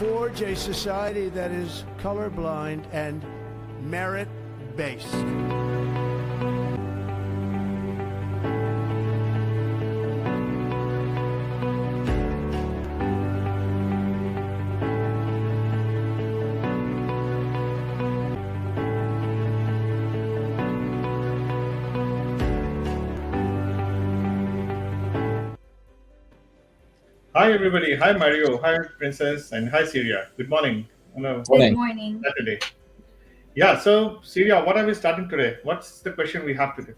forge a society that is colorblind and merit-based. Hi everybody. Hi Mario. Hi Princess. And hi Syria. Good morning. Hello. Good Morning. morning. Saturday. Yeah. So Syria, what are we starting today? What's the question we have today?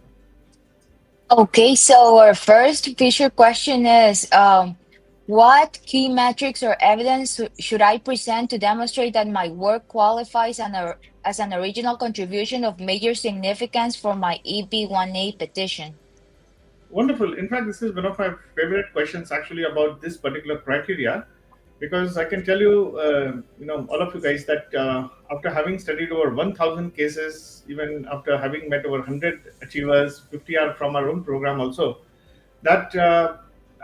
Okay, so our first feature question is what key metrics or evidence should I present to demonstrate that my work qualifies as an original contribution of major significance for my EB1A petition? Wonderful. In fact, this is one of my favorite questions actually about this particular criteria, because I can tell you, all of you guys that after having studied over 1,000 cases, even after having met over 100 achievers, 50 are from our own program also, that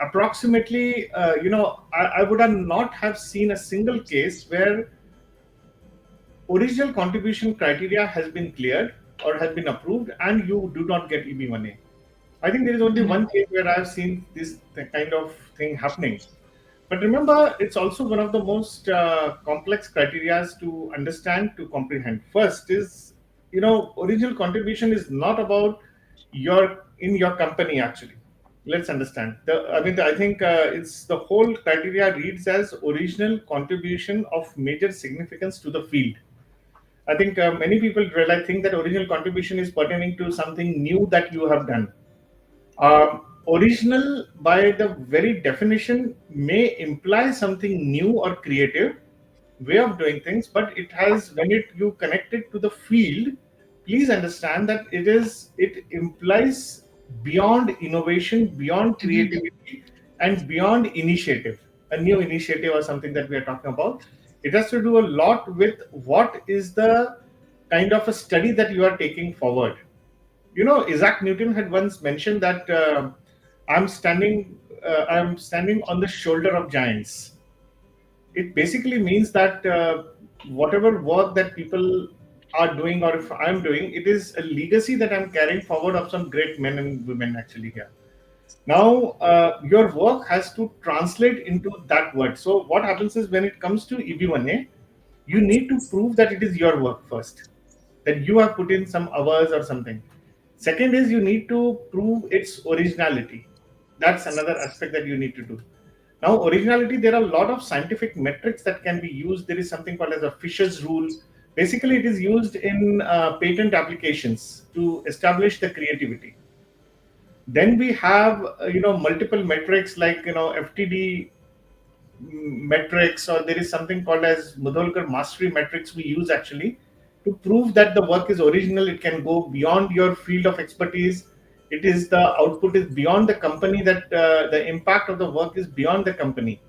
approximately, I would have not have seen a single case where original contribution criteria has been cleared or has been approved and you do not get EB1A. I think there is only Mhm. one case where I've seen this kind of thing happening. But remember, it's also one of the most complex criteria to understand, to comprehend. First is, original contribution is not about your company actually. Let's understand. I think it's the whole criteria reads as original contribution of major significance to the field. I think many people realize think that original contribution is pertaining to something new that you have done. Original, by the very definition, may imply something new or creative way of doing things, but it has when you connect it to the field, please understand that it implies beyond innovation, beyond Mhm. creativity, and beyond initiative, a new initiative or something that we are talking about. It has to do a lot with what is the kind of a study that you are taking forward. Isaac Newton had once mentioned that I'm standing on the shoulder of giants. It basically means that whatever work that people are doing, or if I'm doing, it is a legacy that I'm carrying forward of some great men and women actually here. Now, your work has to translate into that word. So, what happens is when it comes to EB1A, you need to prove that it is your work first, that you have put in some hours or something. Second is you need to prove its originality. That's another aspect that you need to do. Now, originality, there are a lot of scientific metrics that can be used. There is something called as a Fisher's rule. Basically, it is used in patent applications to establish the creativity. Then we have multiple metrics like FTD metrics, or there is something called as Mudholkar mastery metrics we use actually to prove that the work is original. It can go beyond your field of expertise. It is the output is beyond the company, that the impact of the work is beyond the company.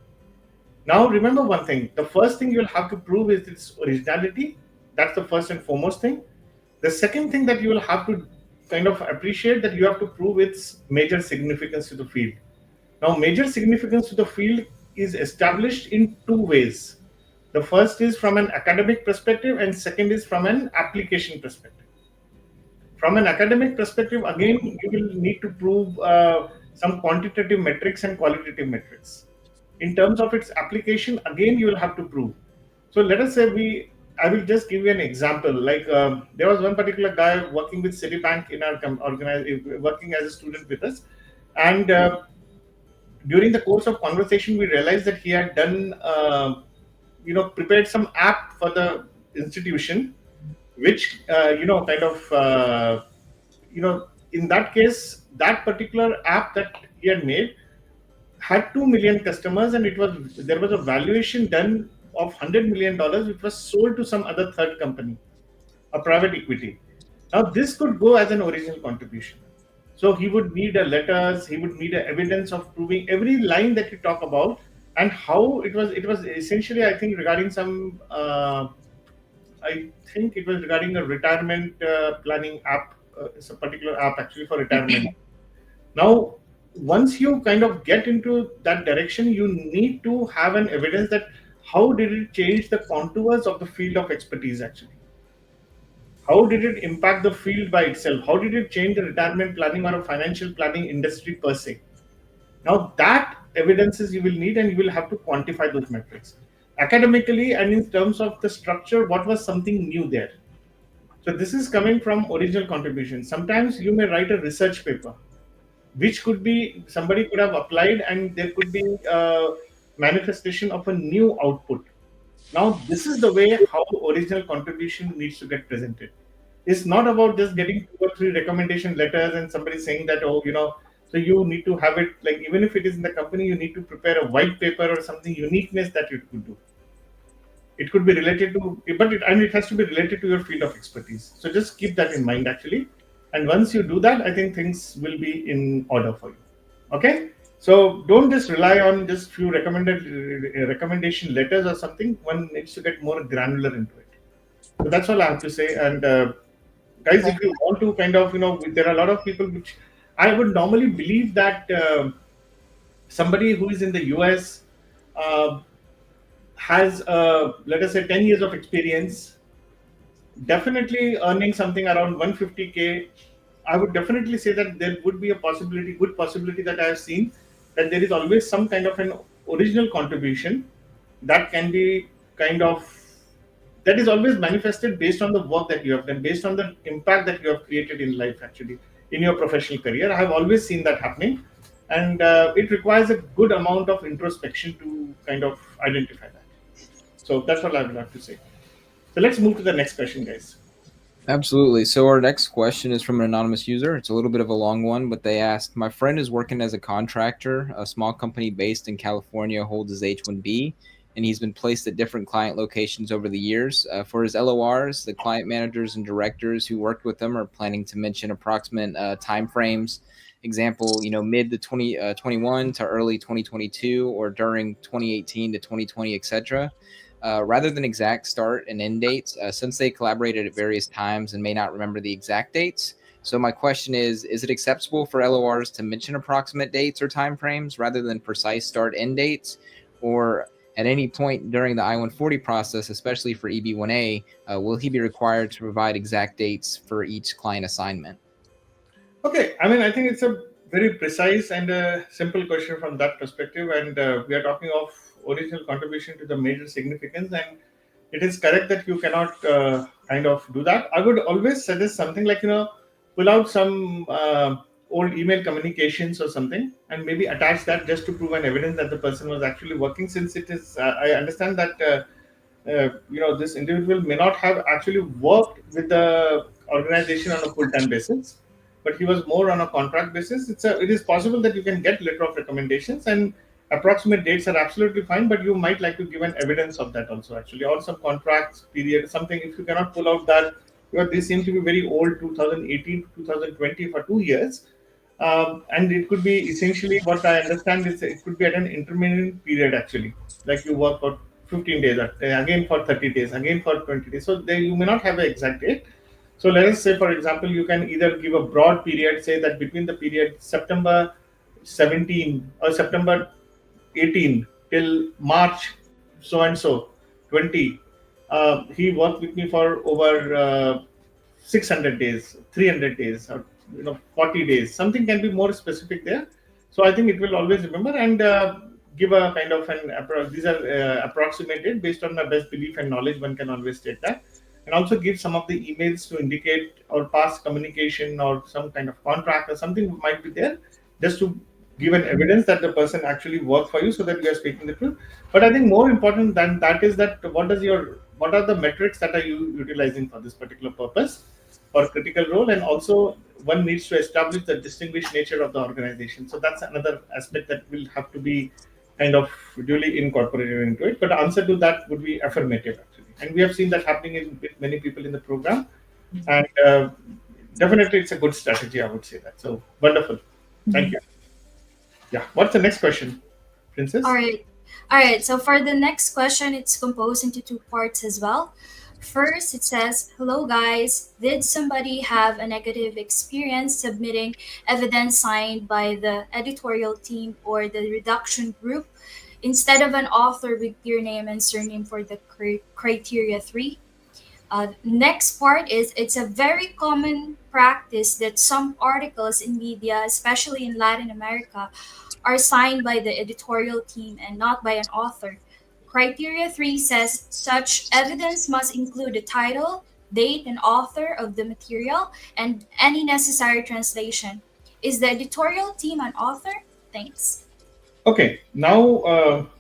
Now remember one thing, the first thing you'll have to prove is its originality. That's the first and foremost thing. The second thing that you will have to kind of appreciate, that you have to prove its major significance to the field. Now, major significance to the field is established in two ways. The first is from an academic perspective, and second is from an application perspective. From an academic perspective, again, you will need to prove some quantitative metrics and qualitative metrics. In terms of its application, again, you will have to prove. So let us say I will just give you an example. Like there was one particular guy working with Citibank in our working as a student with us, and during the course of conversation, we realized that he had done, prepared some app for the institution, which, in that case, that particular app that he had made had 2 million customers, and there was a valuation done of $100 million, which was sold to some other third company, a private equity. Now, this could go as an original contribution. So he would need a letters, he would need a evidence of proving every line that you talk about, and how it was. It was essentially, I think, regarding some. I think it was regarding a retirement planning app. It's a particular app actually for retirement. Now, once you kind of get into that direction, you need to have an evidence that how did it change the contours of the field of expertise actually? How did it impact the field by itself? How did it change the retirement planning or a financial planning industry per se? Now that evidences you will need, and you will have to quantify those metrics academically and in terms of the structure. What was something new there? So this is coming from original contribution. Sometimes you may write a research paper, which could be somebody could have applied, and there could be a manifestation of a new output. Now, this is the way how original contribution needs to get presented. It's not about just getting 2 or 3 recommendation letters and somebody saying that, oh, so you need to have it like, even if it is in the company, you need to prepare a white paper or something uniqueness that you could do. It could be related to, and it has to be related to your field of expertise. So just keep that in mind actually. And once you do that, I think things will be in order for you. Okay. So don't just rely on just few recommendation letters or something. One needs to get more granular into it. So that's all I have to say. And guys, if you want to kind of, there are a lot of people which I would normally believe that somebody who is in the US has, let us say, 10 years of experience, definitely earning something around 150K. I would definitely say that there would be a good possibility that I have seen, that there is always some kind of an original contribution that can be that is always manifested based on the work that you have done, based on the impact that you have created in life, actually, in your professional career. I have always seen that happening. And it requires a good amount of introspection to kind of identify that. So that's all I would have to say. So let's move to the next question, guys. Absolutely. So our next question is from an anonymous user. It's a little bit of a long one, but they asked, my friend is working as a contractor. A small company based in California holds his H-1B, and he's been placed at different client locations over the years. For his LORs, the client managers and directors who worked with him are planning to mention approximate timeframes. Example, mid to 2021 to early 2022, or during 2018 to 2020, etc. Rather than exact start and end dates, since they collaborated at various times and may not remember the exact dates. So my question is it acceptable for LORs to mention approximate dates or timeframes rather than precise start end dates? Or at any point during the I-140 process, especially for EB1A, will he be required to provide exact dates for each client assignment? Okay, I think it's a very precise and a simple question from that perspective. And we are talking of original contribution to the major significance, and it is correct that you cannot kind of do that. I would always suggest something like, pull out some old email communications or something, and maybe attach that just to prove an evidence that the person was actually working. Since it is, I understand that this individual may not have actually worked with the organization on a full-time basis, but he was more on a contract basis. It is possible that you can get letter of recommendations, and approximate dates are absolutely fine, but you might like to give an evidence of that also, actually, or some contracts period, something. If you cannot pull out that, because these seem to be very old, 2018 to 2020 for 2 years, and it could be essentially, what I understand is it could be at an intermittent period, actually, like you work for 15 days, again for 30 days, again for 20 days. So there you may not have an exact date. So let us say, for example, you can either give a broad period, say that between the period September 17 or September 18 till March so and so 20, he worked with me for over 600 days, 300 days, or 40 days. Something can be more specific there. So I think it will always remember, and give a kind of these are approximated based on my best belief and knowledge. One can always state that, and also give some of the emails to indicate or past communication or some kind of contract or something might be there, just to give an evidence that the person actually worked for you, so that you are speaking the truth. But I think more important than that is that what are the metrics that are you utilizing for this particular purpose or critical role, and also one needs to establish the distinguished nature of the organization. So that's another aspect that will have to be kind of duly incorporated into it. But the answer to that would be affirmative, actually, and we have seen that happening with many people in the program, and definitely it's a good strategy, I would say that. So wonderful, thank you. Yeah, what's the next question, Princess? All right. So for the next question, it's composed into 2 parts as well. First, it says, hello guys, did somebody have a negative experience submitting evidence signed by the editorial team or the reduction group instead of an author with your name and surname for the criteria 3. Next part is it's a very common practice that some articles in media, especially in Latin America, are signed by the editorial team and not by an author. Criteria 3 says such evidence must include the title, date, and author of the material and any necessary translation. Is the editorial team an author? Thanks. Okay, now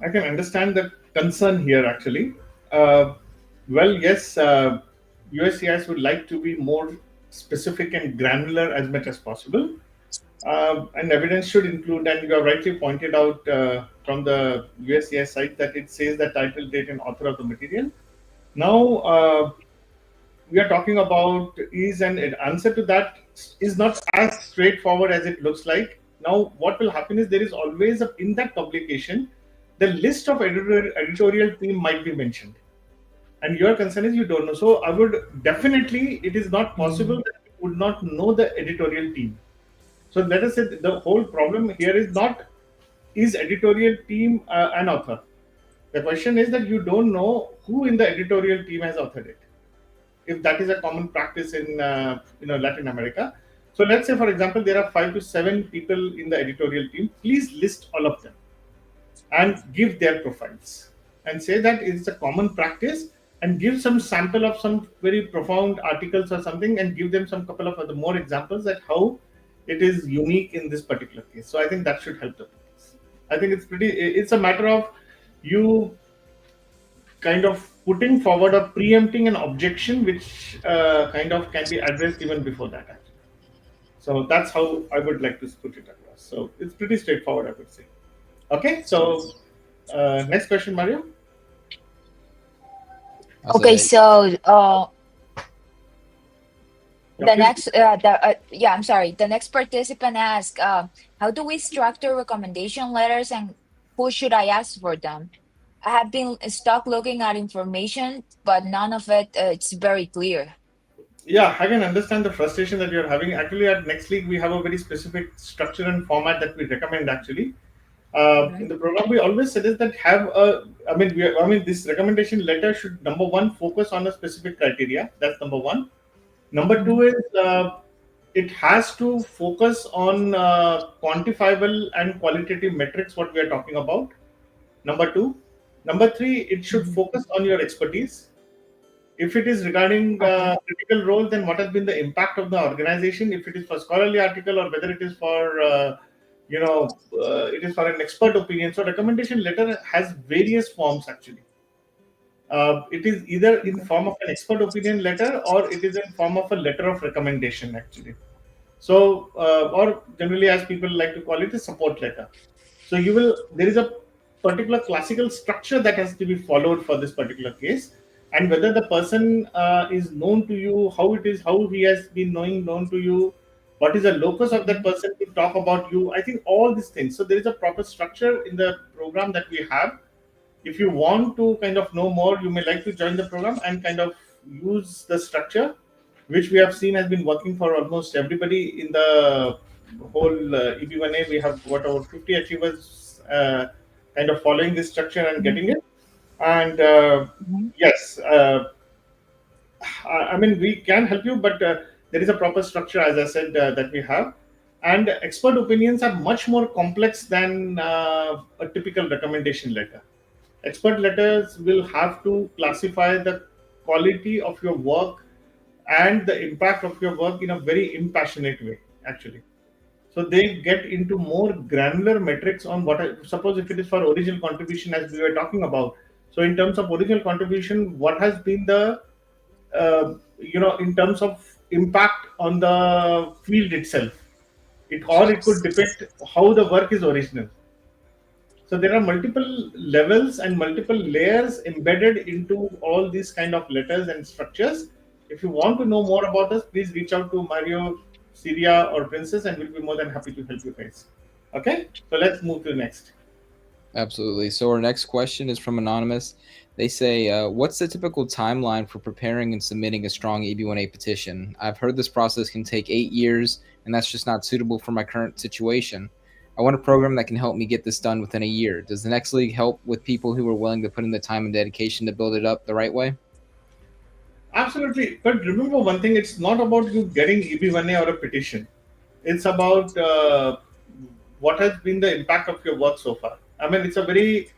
I can understand the concern here actually. Well, yes, USCIS would like to be more specific and granular as much as possible. And evidence should include, and you have rightly pointed out from the USCIS site that it says the title, date, and author of the material. Now, we are talking about is an answer to that is not as straightforward as it looks like. Now, what will happen is there is always in that publication, the list of editorial team might be mentioned. And your concern is you don't know. So I would definitely, it is not possible that you would not know the editorial team. So let us say the whole problem here is not, is editorial team an author? The question is that you don't know who in the editorial team has authored it. If that is a common practice in Latin America. So let's say, for example, there are 5 to 7 people in the editorial team. Please list all of them and give their profiles and say that it's a common practice, and give some sample of some very profound articles or something, and give them some couple of other more examples that how it is unique in this particular case. So I think that should help the police. I think it's a matter of you kind of putting forward or preempting an objection which kind of can be addressed even before that actually. So that's how I would like to put it across. So it's pretty straightforward, I would say. Okay, so next question, Mario. Okay, so the next, I'm sorry. The next participant asked, how do we structure recommendation letters and who should I ask for them? I have been stuck looking at information, but none of it, it's very clear. Yeah, I can understand the frustration that you're having. Actually, at Next League, we have a very specific structure and format that we recommend actually. In the program, we always suggest that this recommendation letter should, number one, focus on a specific criteria. That's number one. Number two is it has to focus on quantifiable and qualitative metrics, what we are talking about. Number two. Number three, it should focus on your expertise. If it is regarding critical role, then what has been the impact of the organization? If it is for scholarly article or whether it is for it is for an expert opinion. So recommendation letter has various forms actually. It is either in form of an expert opinion letter or it is in form of a letter of recommendation actually. So or generally as people like to call it, a support letter. So there is a particular classical structure that has to be followed for this particular case. And whether the person is known to you, how he has been known to you, what is the locus of that person to talk about you. I think all these things. So there is a proper structure in the program that we have. If you want to kind of know more, you may like to join the program and kind of use the structure, which we have seen has been working for almost everybody in the whole EB1A. We have got over 50 achievers kind of following this structure and getting it. And yes, I mean, we can help you, but there is a proper structure, as I said, that we have. And expert opinions are much more complex than a typical recommendation letter. Expert letters will have to classify the quality of your work and the impact of your work in a very impassionate way, actually. So they get into more granular metrics on suppose if it is for original contribution, as we were talking about. So in terms of original contribution, what has been the, in terms of impact on the field itself? It could depict how the work is original. So there are multiple levels and multiple layers embedded into all these kind of letters and structures. If you want to know more about us, please reach out to Mario, Syria, or Princess, and we'll be more than happy to help you guys. Okay, so let's move to the next. Absolutely. So our next question is from Anonymous. They say, what's the typical timeline for preparing and submitting a strong EB1A petition? I've heard this process can take 8 years, and that's just not suitable for my current situation. I want a program that can help me get this done within a year. Does the next league help with people who are willing to put in the time and dedication to build it up the right way? Absolutely. But remember one thing, it's not about you getting EB1A or a petition. It's about what has been the impact of your work so far. I mean, it's a very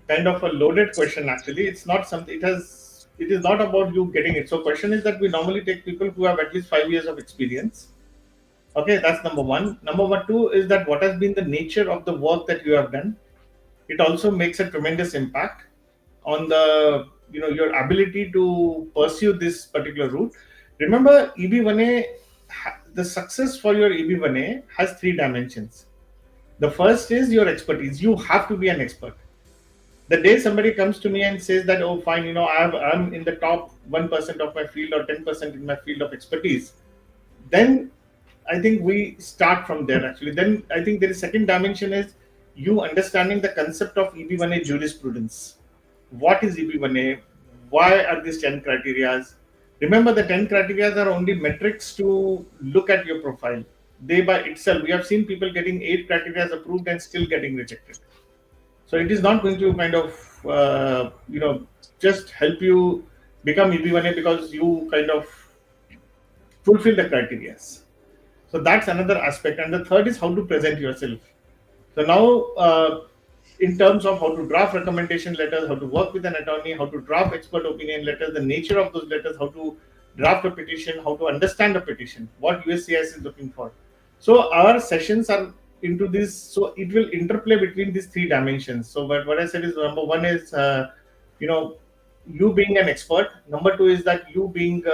kind of a loaded question actually. It's not something, it is not about you getting it. So question is that we normally take people who have at least 5 years of experience. Okay, that's number one. Number two is that what has been the nature of the work that you have done. It also makes a tremendous impact on the your ability to pursue this particular route. Remember, EB1A, the success for your EB1A has three dimensions. The first is your expertise. You have to be an expert. The day somebody comes to me and says that, oh, fine, I'm in the top 1% of my field or 10% in my field of expertise, then I think we start from there actually. Then I think there is second dimension is you understanding the concept of EB1A jurisprudence. What is EB1A? Why are these 10 criteria? Remember, the 10 criteria are only metrics to look at your profile. They by itself, we have seen people getting 8 criteria approved and still getting rejected. So it is not going to kind of, just help you become EB1A because you kind of fulfill the criteria. So that's another aspect. And the third is how to present yourself. So now, in terms of how to draft recommendation letters, how to work with an attorney, how to draft expert opinion letters, the nature of those letters, how to draft a petition, how to understand a petition, what USCIS is looking for. So our sessions are into this. So it will interplay between these three dimensions. So what I said is number one is, you being an expert. Number two is that you being,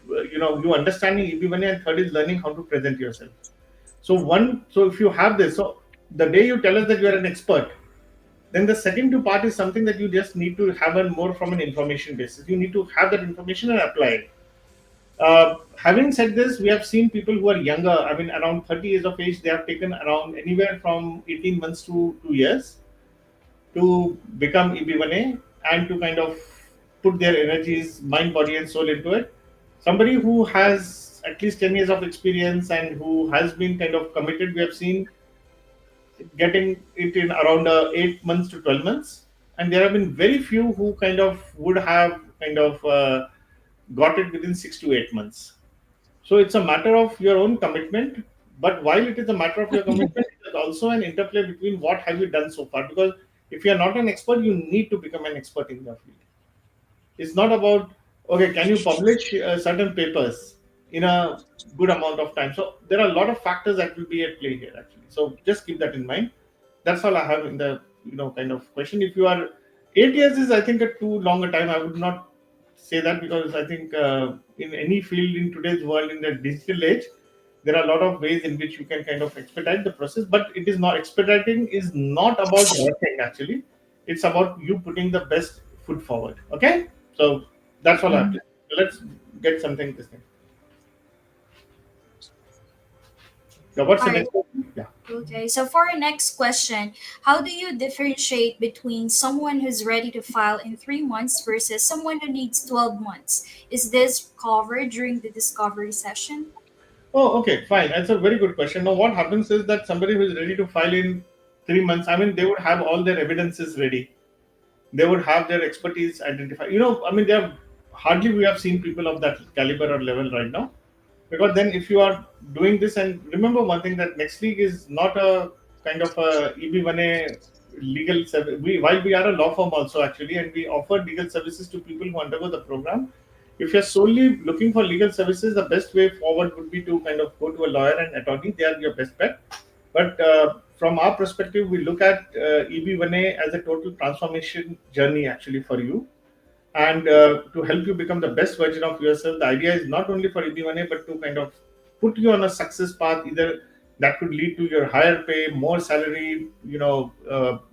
you understanding EB1A, and third is learning how to present yourself. So if you have this, so the day you tell us that you are an expert, then the second two part is something that you just need to have a more from an information basis. You need to have that information and apply it. Having said this, we have seen people who are younger, I mean, around 30 years of age, they have taken around anywhere from 18 months to 2 years to become EB1A and to kind of put their energies, mind, body, and soul into it. Somebody who has at least 10 years of experience and who has been kind of committed, we have seen getting it in around 8 months to 12 months. And there have been very few who kind of would have kind of got it within 6 to 8 months. So it's a matter of your own commitment. But while it is a matter of your commitment, it is also an interplay between what have you done so far. Because if you are not an expert, you need to become an expert in your field. It's not about, okay, can you publish certain papers in a good amount of time? So there are a lot of factors that will be at play here, actually. So just keep that in mind. That's all I have in the kind of question. If you are 8 years is, I think, a too long a time. I would not say that, because I think in any field in today's world, in the digital age, there are a lot of ways in which you can kind of expedite the process. But it is not, expediting is not about rushing actually. It's about you putting the best foot forward. Okay, so that's all I have to say. So let's get something this thing. Yeah, what's the next question? Yeah. Okay, so for our next question, how do you differentiate between someone who's ready to file in 3 months versus someone who needs 12 months? Is this covered during the discovery session? Oh, okay, fine. That's a very good question. Now, what happens is that somebody who is ready to file in 3 months, I mean, they would have all their evidences ready. They would have their expertise identified. I mean, hardly we have seen people of that caliber or level right now. Because then if you are doing this, and remember one thing, that Next League is not a kind of a EB1A legal service. While we are a law firm also actually, and we offer legal services to people who undergo the program. If you're solely looking for legal services, the best way forward would be to kind of go to a lawyer and attorney. They are your best bet. But from our perspective, we look at EB1A as a total transformation journey actually for you. And to help you become the best version of yourself. The idea is not only for EB1A, but to kind of put you on a success path, either that could lead to your higher pay, more salary,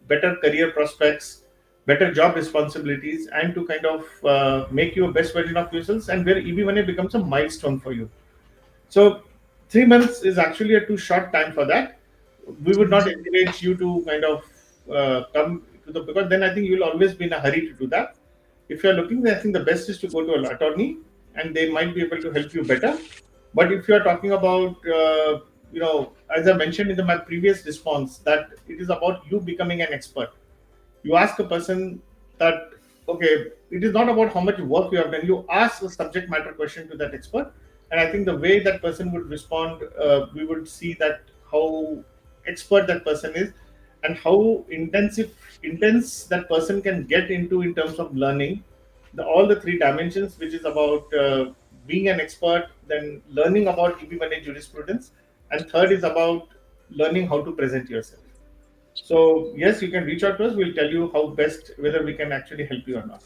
better career prospects, better job responsibilities, and to kind of make you a best version of yourselves, and where EB1A becomes a milestone for you. So 3 months is actually a too short time for that. We would not encourage you to kind of come to because then I think you will always be in a hurry to do that. If you are looking, I think the best is to go to an attorney, and they might be able to help you better. But if you are talking about as I mentioned in my previous response, that it is about you becoming an expert. You ask a person that, okay, it is not about how much work you have done. You ask a subject matter question to that expert, and I think the way that person would respond, we would see that how expert that person is, and how intense that person can get into in terms of learning all the three dimensions, which is about being an expert, then learning about EB1A jurisprudence, and third is about learning how to present yourself. So yes, you can reach out to us. We'll tell you how best, whether we can actually help you or not.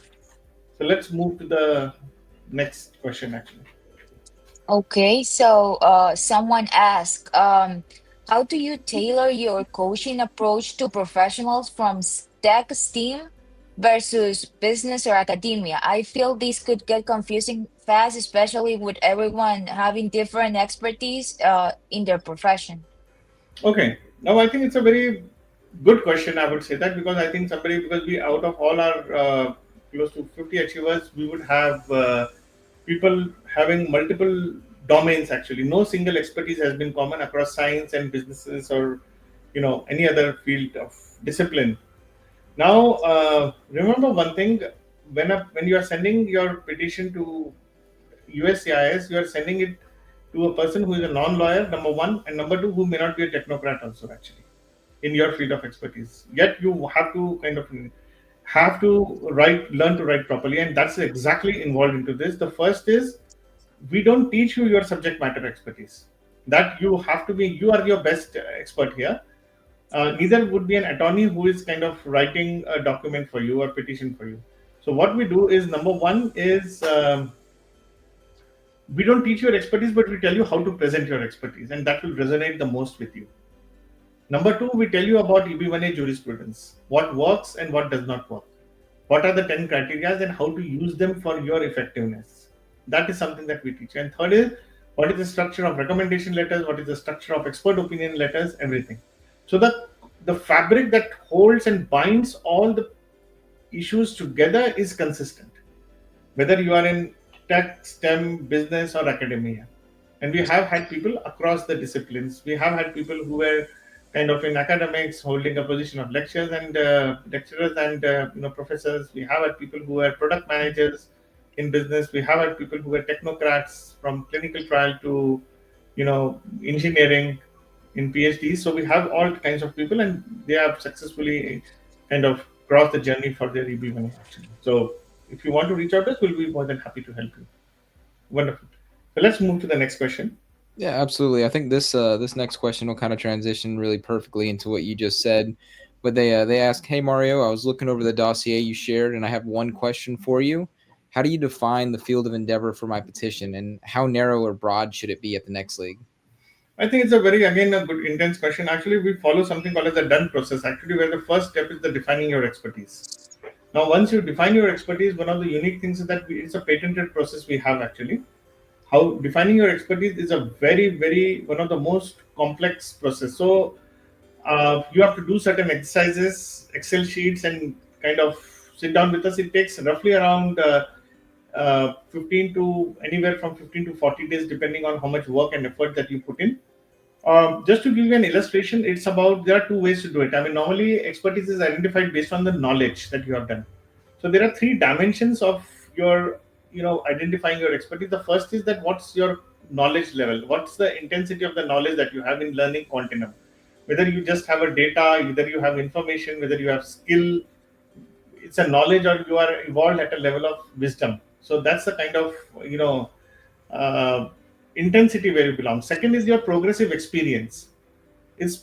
So let's move to the next question actually. Okay, so someone asked, how do you tailor your coaching approach to professionals from tech STEAM versus business or academia? I feel this could get confusing fast, especially with everyone having different expertise in their profession. Okay. Now I think it's a very good question. I would say that because I think because we, out of all our close to 50 achievers, we would have people having multiple domains actually. No single expertise has been common across science and businesses, or any other field of discipline. Now, remember one thing: when you are sending your petition to USCIS, you are sending it to a person who is a non-lawyer, number one, and number two, who may not be a technocrat also actually in your field of expertise. Yet you have to learn to write properly, and that's exactly involved into this. The first is, we don't teach you your subject matter expertise. That you have to be, you are your best expert here. Neither would be an attorney who is kind of writing a document for you or petition for you. So what we do is, number one is, we don't teach your expertise, but we tell you how to present your expertise, and that will resonate the most with you. Number two, we tell you about EB1A jurisprudence, what works and what does not work. What are the 10 criteria and how to use them for your effectiveness. That is something that we teach. And third is, what is the structure of recommendation letters, what is the structure of expert opinion letters, everything. So the fabric that holds and binds all the issues together is consistent, whether you are in tech, STEM, business, or academia. And we have had people across the disciplines. We have had people who were kind of in academics, holding a position of lecturers and professors. We have had people who were product managers in business. We have had people who were technocrats, from clinical trial to engineering in PhDs. So we have all kinds of people, and they have successfully kind of crossed the journey for their EB1A actually. So if you want to reach out to us, we'll be more than happy to help you. Wonderful. So let's move to the next question. Yeah, absolutely. I think this next question will kind of transition really perfectly into what you just said. But they ask, "Hey Mario, I was looking over the dossier you shared, and I have one question for you. How do you define the field of endeavor for my petition, and how narrow or broad should it be at the next league?" I think it's a good intense question. Actually, we follow something called as the done process, actually, where the first step is the defining your expertise. Now, once you define your expertise, one of the unique things is that it's a patented process we have actually. How defining your expertise is a very one of the most complex process. So you have to do certain exercises, Excel sheets, and kind of sit down with us. It takes roughly around 15 to anywhere from 15 to 40 days, depending on how much work and effort that you put in. Just to give you an illustration, there are two ways to do it. I mean, normally expertise is identified based on the knowledge that you have done. So there are three dimensions of your, identifying your expertise. The first is that what's your knowledge level? What's the intensity of the knowledge that you have in learning continuum? Whether you just have a data, whether you have information, whether you have skill, it's a knowledge, or you are evolved at a level of wisdom. So that's the kind of intensity where you belong. Second is your progressive experience.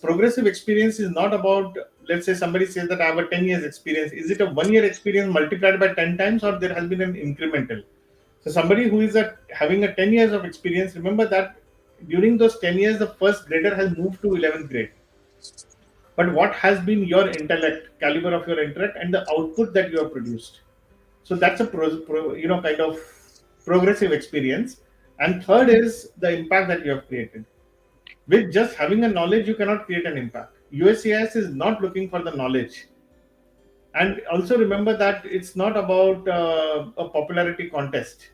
Progressive experience is not about, let's say somebody says that I have a 10 years experience. Is it a 1 year experience multiplied by 10 times, or there has been an incremental? So somebody who is having a 10 years of experience, remember that during those 10 years, the first grader has moved to 11th grade. But what has been your intellect, caliber of your intellect, and the output that you have produced? So that's a kind of progressive experience. And third is the impact that you have created. With just having a knowledge, you cannot create an impact. USCIS is not looking for the knowledge. And also remember that it's not about a popularity contest.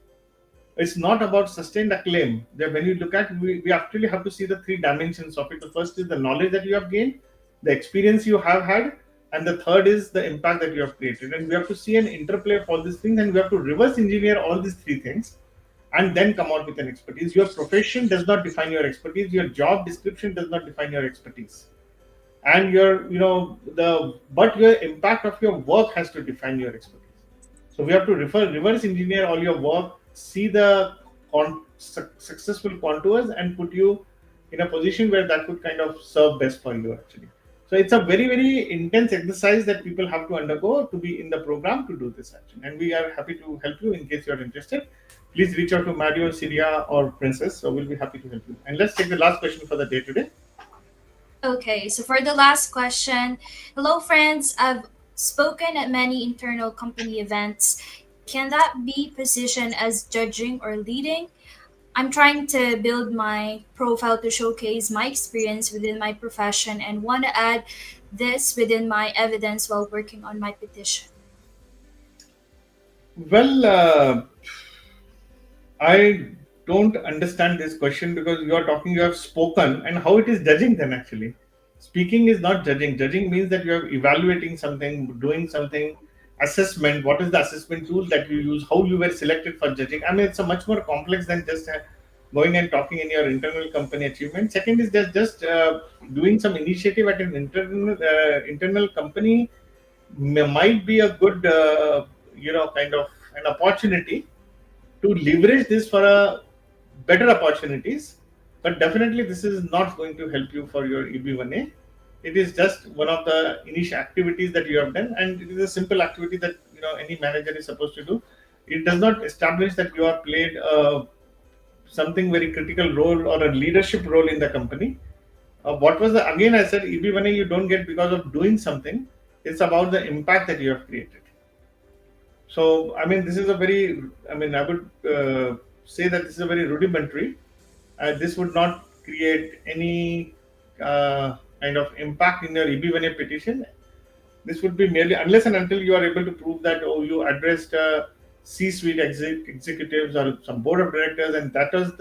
It's not about sustained acclaim. That when you look at, we actually have to see the three dimensions of it. The first is the knowledge that you have gained, the experience you have had, and the third is the impact that you have created. And we have to see an interplay of all these things, and we have to reverse engineer all these three things and then come out with an expertise. Your profession does not define your expertise, your job description does not define your expertise, and your but your impact of your work has to define your expertise. So we have to reverse engineer all your work, see the successful contours, and put you in a position where that could kind of serve best for you actually. So it's a very, very intense exercise that people have to undergo to be in the program to do this actually. And we are happy to help you in case you're interested. Please reach out to Mario, Syria, or Princess. So we'll be happy to help you. And let's take the last question for the day today. Okay, so for the last question, hello friends, I've spoken at many internal company events. Can that be positioned as judging or leading? I'm trying to build my profile to showcase my experience within my profession and want to add this within my evidence while working on my petition. Well, I don't understand this question because you have spoken, and how it is judging then actually. Speaking is not judging. Judging means that you are evaluating something, doing something, assessment. What is the assessment tool that you use? How you were selected for judging? I mean, it's a much more complex than just going and talking in your internal company achievement. Second is that just doing some initiative at an internal company might be a good, kind of an opportunity to leverage this for a better opportunities, but definitely this is not going to help you for your EB1A. It is just one of the initial activities that you have done, and it is a simple activity that any manager is supposed to do. It does not establish that you have played something very critical role or a leadership role in the company. What was the again? I said EB1A you don't get because of doing something. It's about the impact that you have created. So I mean, this is a very. I mean, I would say that this is a very rudimentary. This would not create any kind of impact in your EB1A petition. This would be merely unless and until you are able to prove that you addressed C-suite executives or some board of directors, and that was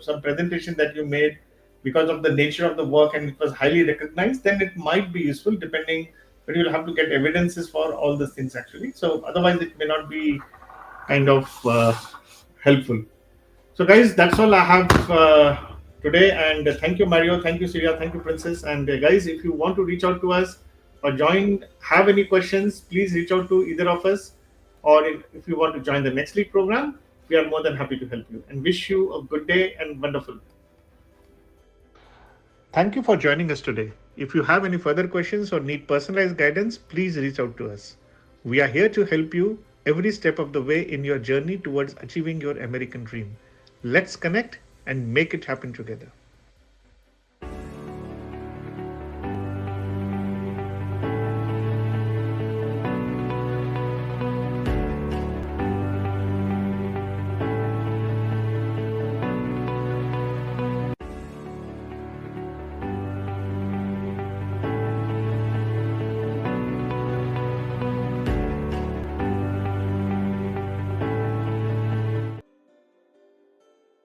some presentation that you made because of the nature of the work and it was highly recognized. Then it might be useful, depending. But you'll have to get evidences for all these things actually. So otherwise, it may not be kind of helpful. So guys, that's all I have today. And thank you, Mario. Thank you, Surya. Thank you, Princess. And guys, if you want to reach out to us or have any questions, please reach out to either of us. Or if you want to join the next week program, we are more than happy to help you. And wish you a good day and wonderful. Thank you for joining us today. If you have any further questions or need personalized guidance, please reach out to us. We are here to help you every step of the way in your journey towards achieving your American dream. Let's connect and make it happen together.